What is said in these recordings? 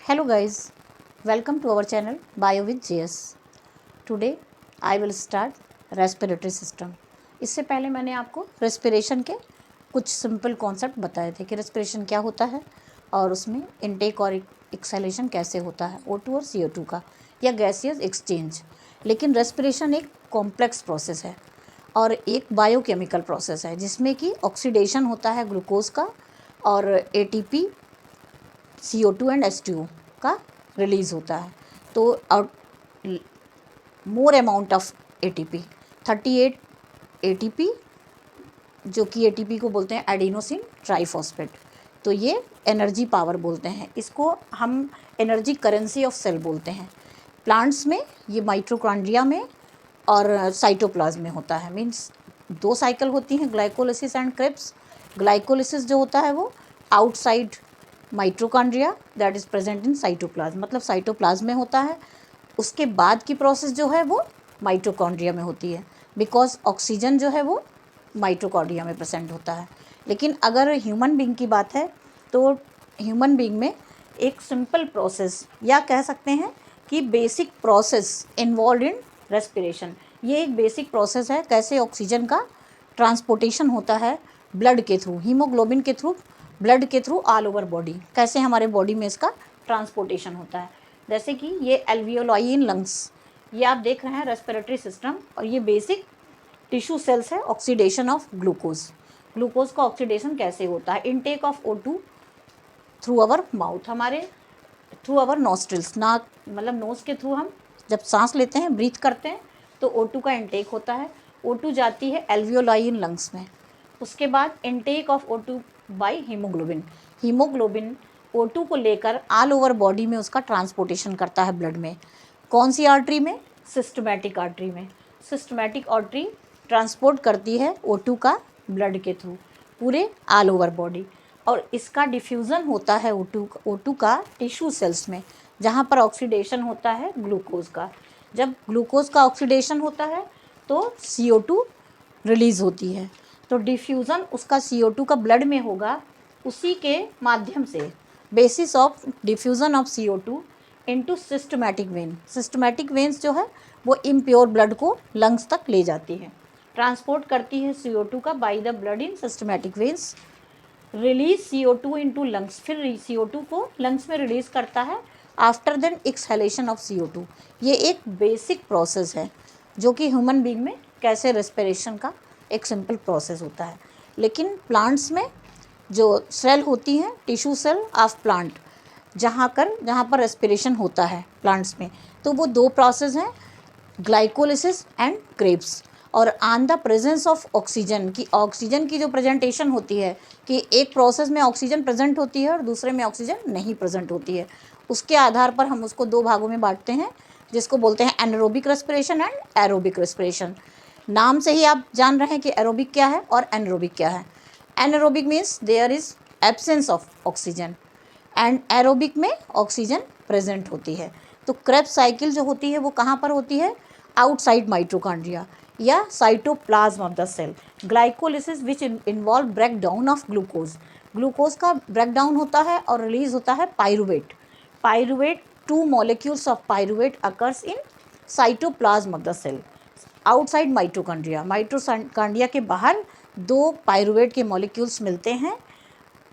Hello guys, welcome to our channel Bio with JS. Today I will start respiratory system. इससे पहले मैंने आपको respiration के कुछ सिंपल कॉन्सेप्ट बताए थे कि रेस्पिरेशन क्या होता है और उसमें इनटेक और एक्सहेलेशन कैसे होता है O2 और CO2 का या गैसियस एक्सचेंज। लेकिन रेस्पिरेशन एक कॉम्प्लेक्स प्रोसेस है और एक बायोकेमिकल प्रोसेस है जिसमें कि ऑक्सीडेशन होता है ग्लूकोज का और ATP CO2 एंड H2O का रिलीज़ होता है। तो more amount of ATP 38 ATP जो कि ATP को बोलते हैं एडिनोसिन ट्राइफॉस्फेट। तो ये एनर्जी पावर बोलते हैं, इसको हम एनर्जी करेंसी ऑफ सेल बोलते हैं। प्लांट्स में ये माइटोकॉन्ड्रिया में और साइटोप्लाज्म में होता है। मीन्स दो साइकिल होती हैं, ग्लाइकोलिसिस एंड क्रेब्स। ग्लाइकोलिसिस जो होता है वो outside mitochondria that is present in cytoplasm, मतलब साइटोप्लाज्म में होता है। उसके बाद की प्रोसेस जो है वो माइटोकॉन्ड्रिया में होती है, बिकॉज ऑक्सीजन जो है वो माइटोकॉन्ड्रिया में प्रेजेंट होता है। लेकिन अगर ह्यूमन बीइंग की बात है तो ह्यूमन बीइंग में एक सिंपल प्रोसेस या कह सकते हैं कि basic process involve in respiration. ये एक बेसिक प्रोसेस है कैसे ऑक्सीजन का ट्रांसपोर्टेशन होता है ब्लड के थ्रू, हीमोग्लोबिन के थ्रू, ब्लड के थ्रू ऑल ओवर बॉडी, कैसे हमारे बॉडी में इसका ट्रांसपोर्टेशन होता है। जैसे कि ये एल्वियोलाई इन लंग्स, ये आप देख रहे हैं रेस्पिरेटरी सिस्टम, और ये बेसिक टिश्यू सेल्स है। ऑक्सीडेशन ऑफ ग्लूकोज, ग्लूकोज का ऑक्सीडेशन कैसे होता है। Intake of O2 through our mouth, हमारे थ्रू आवर नॉस्ट्रिल्स, नाक मतलब नोज़ के थ्रू हम जब सांस लेते हैं, ब्रीथ करते हैं, तो O2 का इनटेक होता है। O2 जाती है एल्वियोलाई इन लंग्स में। उसके बाद intake of O2 by haemoglobin, haemoglobin O2 को लेकर ऑल ओवर बॉडी में उसका ट्रांसपोर्टेशन करता है ब्लड में। कौन सी आर्टरी में? सिस्टमैटिक आर्टरी में। सिस्टमैटिक आर्टरी ट्रांसपोर्ट करती है O2 का ब्लड के थ्रू पूरे ऑल ओवर बॉडी, और इसका डिफ्यूज़न होता है O2 का टिश्यू सेल्स में, जहाँ पर ऑक्सीडेशन होता है ग्लूकोज का। जब ग्लूकोज का ऑक्सीडेशन होता है तो CO2 रिलीज़ होती है, तो डिफ्यूज़न उसका CO2 का ब्लड में होगा। उसी के माध्यम से basis of diffusion of CO2 into systematic when, systematic veins जो है वो इम्प्योर ब्लड को लंग्स तक ले जाती है, ट्रांसपोर्ट करती है CO2 का by the blood in systematic veins, release CO2 into lungs, फिर CO2 को लंग्स में रिलीज़ करता है after then exhalation of CO2। ये एक बेसिक प्रोसेस है जो कि ह्यूमन बीइंग में कैसे रेस्पिरेशन का एक सिंपल प्रोसेस होता है। लेकिन प्लांट्स में जो सेल होती हैं, टिश्यू सेल ऑफ प्लांट, जहाँ पर रेस्पिरेशन होता है प्लांट्स में, तो वो दो प्रोसेस हैं, ग्लाइकोलिसिस एंड क्रेब्स। और on the presence of oxygen की जो प्रेजेंटेशन होती है कि एक प्रोसेस में ऑक्सीजन प्रेजेंट होती है और दूसरे में ऑक्सीजन नहीं प्रेजेंट होती है, उसके आधार पर हम उसको दो भागों में बांटते हैं, जिसको बोलते हैं anaerobic respiration and aerobic respiration. नाम से ही आप जान रहे हैं कि एरोबिक क्या है और एनारोबिक क्या है। Anaerobic means there is absence of oxygen and aerobic में ऑक्सीजन प्रेजेंट होती है। तो क्रेब्स साइकिल जो होती है वो कहाँ पर होती है? आउटसाइड माइटोकॉन्ड्रिया या cytoplasm of the cell. Glycolysis which involve break down of glucose, glucose का ब्रेक डाउन होता है और रिलीज होता है pyruvate 2 molecules of pyruvate occurs in cytoplasm of the cell outside mitochondria, mitochondria के बाहर 2 पाइरुवेट के मॉलिक्यूल्स मिलते हैं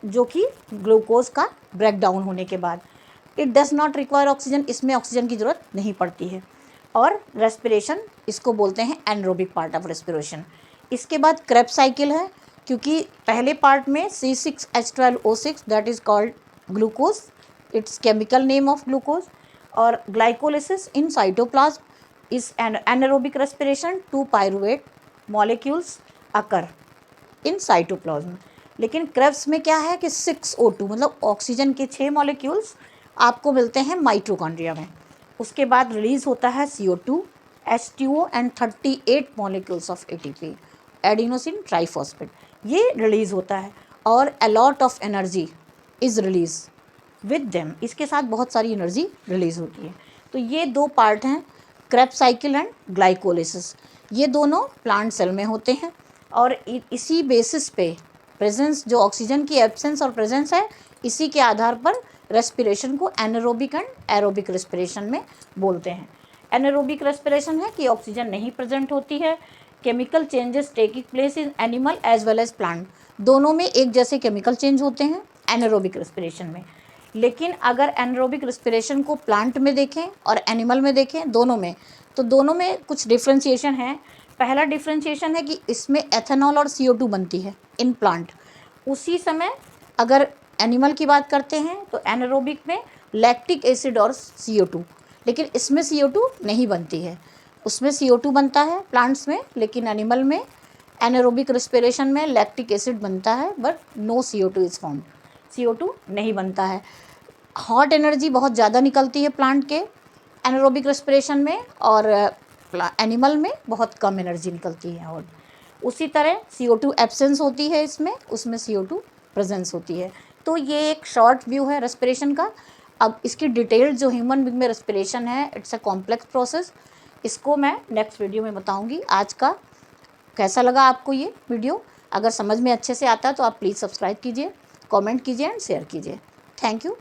जो कि ग्लूकोज का ब्रेक डाउन होने के बाद। It does not require oxygen, इसमें ऑक्सीजन की ज़रूरत नहीं पड़ती है। और रेस्पिरेशन इसको बोलते हैं एनरोबिक पार्ट ऑफ रेस्पिरेशन। इसके बाद क्रेब साइकिल है, क्योंकि पहले पार्ट में C6H12O6 that is called glucose, it's chemical name of glucose, और glycolysis in cytoplasm is anaerobic respiration, 2 pyruvate molecules occur in cytoplasm. लेकिन क्रेब्स में क्या है कि 6O2 मतलब ऑक्सीजन के 6 मॉलिक्यूल्स आपको मिलते हैं माइटोकॉन्ड्रिया में। उसके बाद रिलीज़ होता है CO2, H2O and 38 molecules of ATP adenosine triphosphate, ये रिलीज़ होता है, और a lot of energy is release with them, इसके साथ बहुत सारी एनर्जी रिलीज़ होती है। तो ये दो पार्ट हैं, क्रेब साइकिल एंड ग्लाइकोलिसिस, ये दोनों प्लांट सेल में होते हैं। और इसी बेसिस पे प्रेजेंस, जो ऑक्सीजन की एब्सेंस और प्रेजेंस है, इसी के आधार पर रेस्पिरेशन को एनारोबिक एंड एरोबिक रेस्पिरेशन में बोलते हैं। एनारोबिक रेस्पिरेशन है कि ऑक्सीजन नहीं प्रेजेंट होती है, chemical changes taking place in animal as well as plant, दोनों में एक जैसे केमिकल चेंज होते हैं एनारोबिक रेस्पिरेशन में। लेकिन अगर एनारोबिक रेस्पिरेशन को प्लांट में देखें और एनिमल में देखें, दोनों में, तो दोनों में कुछ डिफ्रेंशिएशन है। पहला डिफ्रेंशिएशन है कि इसमें एथेनॉल और CO2 बनती है इन प्लांट। उसी समय अगर एनिमल की बात करते हैं तो एनारोबिक में लैक्टिक एसिड और CO2, लेकिन इसमें CO2 नहीं बनती है। उसमें CO2 बनता है प्लांट्स में, लेकिन एनिमल में एनारोबिक रेस्पिरेशन में लैक्टिक एसिड बनता है but no CO2 is found, CO2 नहीं बनता है। हॉट एनर्जी बहुत ज़्यादा निकलती है प्लांट के एनारोबिक रेस्पिरेशन में, और एनिमल में बहुत कम एनर्जी निकलती है। और उसी तरह CO2 एब्सेंस होती है इसमें, उसमें CO2 प्रेजेंस होती है। तो ये एक शॉर्ट व्यू है रेस्पिरेशन का। अब इसकी डिटेल जो ह्यूमन बीइंग में रेस्पिरेशन है, इट्स अ कॉम्प्लेक्स प्रोसेस, इसको मैं नेक्स्ट वीडियो में बताऊंगी। आज का कैसा लगा आपको ये वीडियो? अगर समझ में अच्छे से आता है तो आप प्लीज़ सब्सक्राइब कीजिए, कमेंट कीजिए एंड शेयर कीजिए। Thank you.